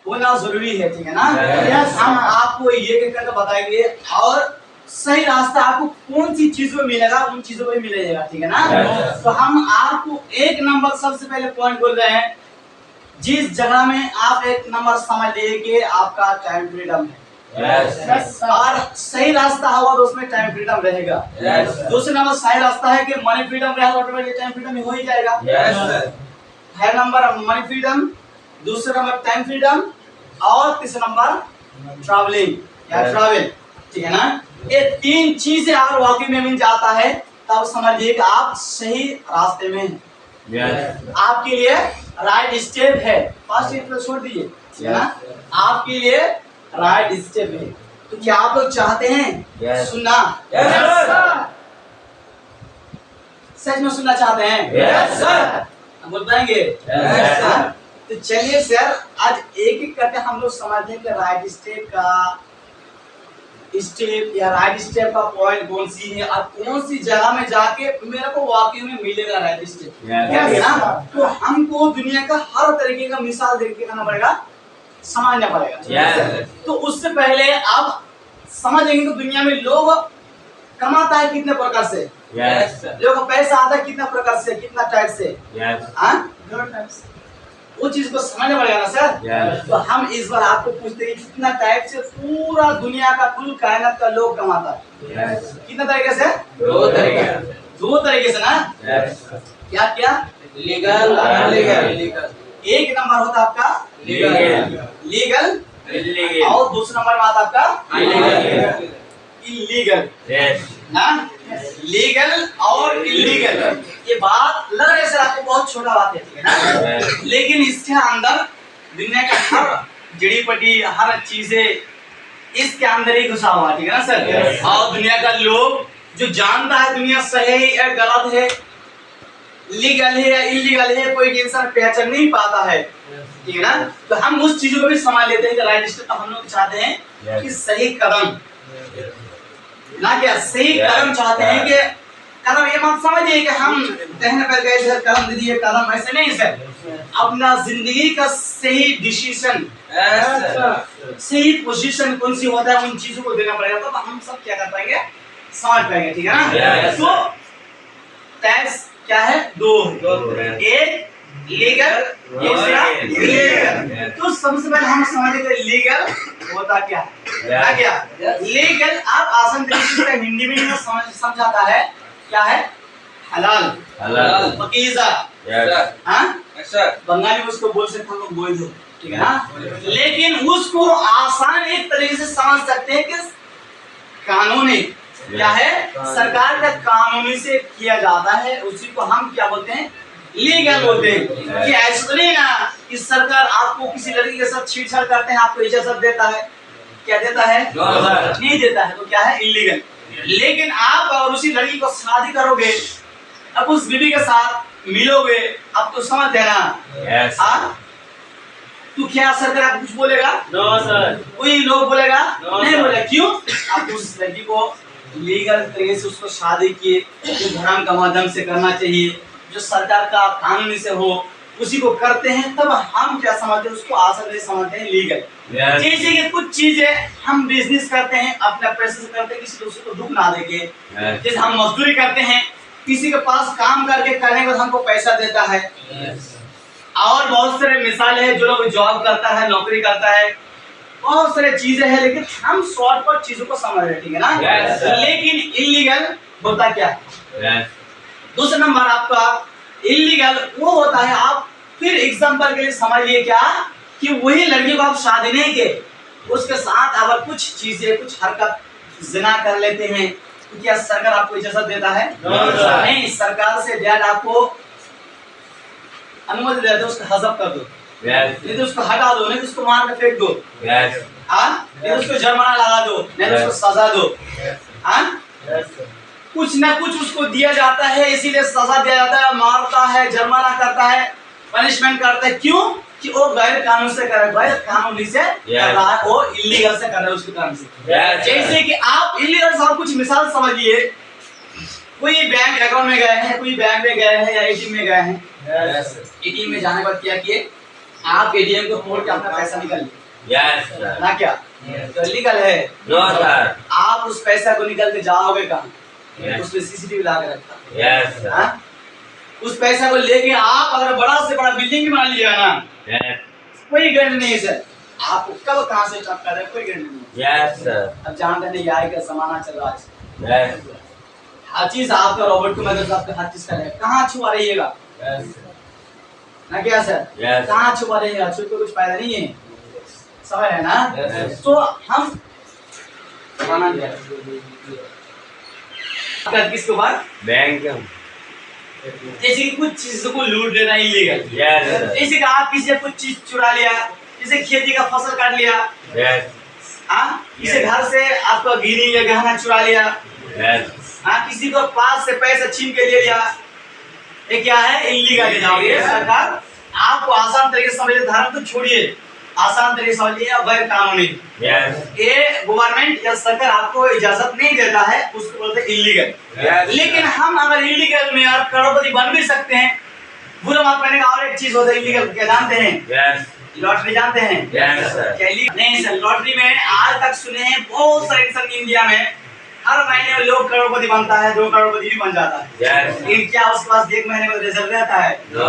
होना जरूरी है, ठीक है ना। Yes. हम आपको ये करके बताएंगे और सही रास्ता आपको कौन सी चीजों में मिलेगा उन चीजों को ही मिलेगा, ठीक है ना। Yes. तो हम आपको एक नंबर सबसे पहले पॉइंट बोल रहे हैं, जिस जगह में आप एक नंबर समझ लिए कि आपका टाइम फ्रीडम है। Yes. और सही रास्ता होगा तो उसमें टाइम फ्रीडम रहेगा। Yes. दूसरा नंबर सही रास्ता है कि मनी फ्रीडम रहेगा, ऑटोमेटिक टाइम फ्रीडम हो ही जाएगा। Yes. पहला नंबर मनी फ्रीडम, दूसरा नंबर टाइम फ्रीडम और तीसरा नंबर ट्रैवलिंग या Yes. ट्रैवल, ठीक है ना। ये तीन चीजें अगर वाकई में मिल जाता है तब समझिए कि आप सही रास्ते में हैं। Yes. आपके लिए राइट स्टेप है, फर्स्ट स्टेप को छोड़ दीजिए, ठीक है ना। आपके लिए राइट स्टेप है। तो क्या आप लोग चाहते हैं Yes. सुनना? Yes, sir. सच में सुनना चाहते हैं? Yes, sir. हम बोल पाएंगे? Yes, sir. हाँ? तो चलिए सर, आज एक एक करके हम लोग समझते हैं कि राइट स्टेप का स्टेप या राइट स्टेप का पॉइंट कौन सी है और कौन सी जगह में जाके मेरे को वाकई में मिलेगा राइट स्टेप, Yes. क्या है ना। तो हमको दुनिया का हर तरीके का मिसाल देख के करना पड़ेगा, समझना पड़ेगा। Yes. तो उससे पहले आप समझेंगे तो दुनिया में लोग कमाता है कितने प्रकार से, Yes, sir. लोगों को पैसा आता है कितना प्रकार से, कितना टाइप से, Yes. हाँ? वो चीज को समझना पड़ेगा ना सर। Yes. तो हम इस बार आपको पूछते हैं कितना टाइप से पूरा दुनिया का कुल कायनात का लोग कमाता है, Yes. कितना तरीके से? दो तरीके। दो तरीके से ना। Yes. क्या क्या? Legal, illegal. एक नंबर होता है आपका Legal. Legal Illegal. और दूसरा नंबर में आता है आपका Illegal. Illegal Yes. ना। लीगल और इलीगल, ये बात लग रही है सर आपको बहुत छोटा बात है, ठीक है ना। Yes. लेकिन इसके अंदर दुनिया का हर जड़ी बूटी हर चीजें इसके अंदर ही घुसा हुआ, ठीक है ना सर। Yes. और दुनिया का लोग जो जानता है दुनिया सही है या गलत है, लीगल है या इलीगल है, कोई इंसान पहचान नहीं पाता है, ठीक है ना। तो हम उस चीजों को भी समझ लेते हैं कि राइट स्टेप हम लोग चाहते हैं Yes. कि सही कदम ना, क्या सही Yes. कदम चाहते हैं कि कदम ये मत समझिए कि हम कहने पर गए सर कदम दे दिए कदम, ऐसे नहीं सर। अपना जिंदगी का सही डिसीजन, Yes, sir. सही पोजीशन कौन सी होता है उन चीजों को देना पड़ेगा, तो हम सब क्या कर पाएंगे, समझ पाएंगे, ठीक है ना। Yes. तो टैक्स क्या है? दो है, एक लीगल दूसरा इलीगल। तो सबसे पहले हम समझेंगे लीगल होता क्या है, क्या लीगल आप आसान तरीके से हिंदी में ही समझाता है, क्या है? हलाल, Halal. पकीज़ा, Yes. हाँ? Yes, sir. बंगाली में उसको बोल सकते हैं, हम लोग बोल दो, ठीक है ना। लेकिन उसको आसान एक तरीके से समझ सकते हैं कि कानूनी क्या है, सरकार का कानूनी से किया जाता है, उसी को हम क्या बोलते हैं, लीगल बोलते हैं। कि ऐसा नहीं ना कि सरकार आपको किसी लड़की के साथ छेड़छाड़ करते हैं आपको इजाजत देता है, क्या देता है? No, sir. नहीं देता है, तो क्या है? इलीगल। लेकिन आप और उसी लड़की को शादी करोगे, अब उस बीवी के साथ मिलोगे, अब तो समझ देना, Yes. तो क्या सरकार आपको कुछ बोलेगा? No, sir. कोई लोग बोलेगा? No, नहीं sir. बोलेगा। क्यों? आप उस लड़की को लीगल तरीके से उसको शादी किए, जो धर्म का माध्यम से करना चाहिए, जो सरकार का कानूनी से हो, उसी को करते हैं, तब हम क्या समझते हैं, उसको आसान से समझते हैं लीगल। Yes. जैसे कि कुछ चीजें हम बिजनेस करते हैं अपने पैसे से करते हैं, किसी दूसरे को दुख ना देके। Yes. जैसे हम मजदूरी करते हैं, किसी के पास काम करके करने के बाद हमको पैसा देता है। Yes. और बहुत सारे मिसाल है, जो लोग जॉब करता है, नौकरी करता है, बहुत सारे चीजें हैं, लेकिन हम शॉर्टकट चीजों को समझ रहे हैं, ठीक है ना। Yes, sir. लेकिन इलीगल होता क्या है? Yes. दूसरा नंबर आपका इलीगल वो होता है, आप फिर एग्जांपल के लिए समझ लिए क्या, कि वही लड़की को आप शादी नहीं के, उसके साथ अगर कुछ चीजें कुछ हरकत जिना कर लेते हैं, तो क्या सरकार आपको इजाजत देता है? No, sir. नहीं, सरकार से डैड आपको अनुमति देते, उसको हजब कर दो, Yes. नहीं तो उसको हटा दो, नहीं तो उसको मार के फेंक दो, Yes. हाँ? नहीं तो उसको जुर्माना लगा दो, नहीं तो उसको सजा दो, हाँ? Yes, sir. कुछ ना कुछ उसको दिया जाता है, इसीलिए सजा दिया जाता है, मारता है, जुर्माना करता है, पनिशमेंट करता है। क्यों? कि वो गैर कानून से कर रहा है, गैर कानूनी से कर रहा है, वो इलीगल से कर रहा है उसके कारण से। Yes. जैसे कि आप इलीगल से कुछ मिसाल समझिए, कोई बैंक अकाउंट में गए हैं, कोई बैंक में गए हैं या एटीएम में गए हैं, Yes, sir. एटीएम में जाने के बाद क्या किए, आप एटीएम को तोड़ के अपना पैसा निकाल लिए Yes, sir. ना क्या तो लीगल है No, sir. आप उस पैसा को निकल के जाओगे कहाँ Yes. उसमें सीसीटीवी लगा के रखता Yes, sir. हाँ? उस पैसा को लेके आप अगर बड़ा से बड़ा बिल्डिंग भी बना लिया ना Yes. कोई गारंटी नहीं है सर आपको कब कहाँ से स्टार्ट कर रहे हैं कोई गारंटी नहीं Yes, sir. अब जानते नहीं AI का जमाना चल रहा है Yes. हर चीज आपका रोबोट को मतलब आपका हर चीज का है कहाँ छुपा रहिएगा Yes. ना क्या सर Yes. कहाँ छुपा रहिएगा छुप के कुछ फायदा नहीं है समझ है ना Yes. तो हम बनाना दिया किसके बाद Bank. जैसे कि कुछ चीजों को लूट लेना इलीगल Yes, sir. जैसे कि आप किसी से कुछ चीज चुरा लिया किसी खेती का फसल काट लिया Yes. हाँ किसी घर से आपका गिनी या गहना चुरा लिया Yes. हाँ किसी को पास से पैसा छीन के ले लिया ये क्या है इलीगल जाओगे सरकार आपको आसान तरीके से समझिए धर्म तो छोड़िए आसान तरीके से समझिए गैर कानूनी Yes. ये गवर्नमेंट या सरकार आपको इजाजत नहीं देता है उसको बोलते हैं इलीगल Yes. लेकिन हम अगर इलीगल में यार करोड़पति बन भी सकते हैं बुरा मत मानिएगा और एक चीज होता है इलीगल क्या जानते हैं Yes. लॉटरी जानते हैं Yes, sir. क्या नहीं सर लॉटरी में आज तक सुने हैं बहुत सारे इंसान इंडिया में हर महीने में लोग करोड़पति बनता है 2 करोड़पति भी बन जाता है Yes. लेकिन क्या उसके पास 1 महीने में रिजल्ट रहता है No.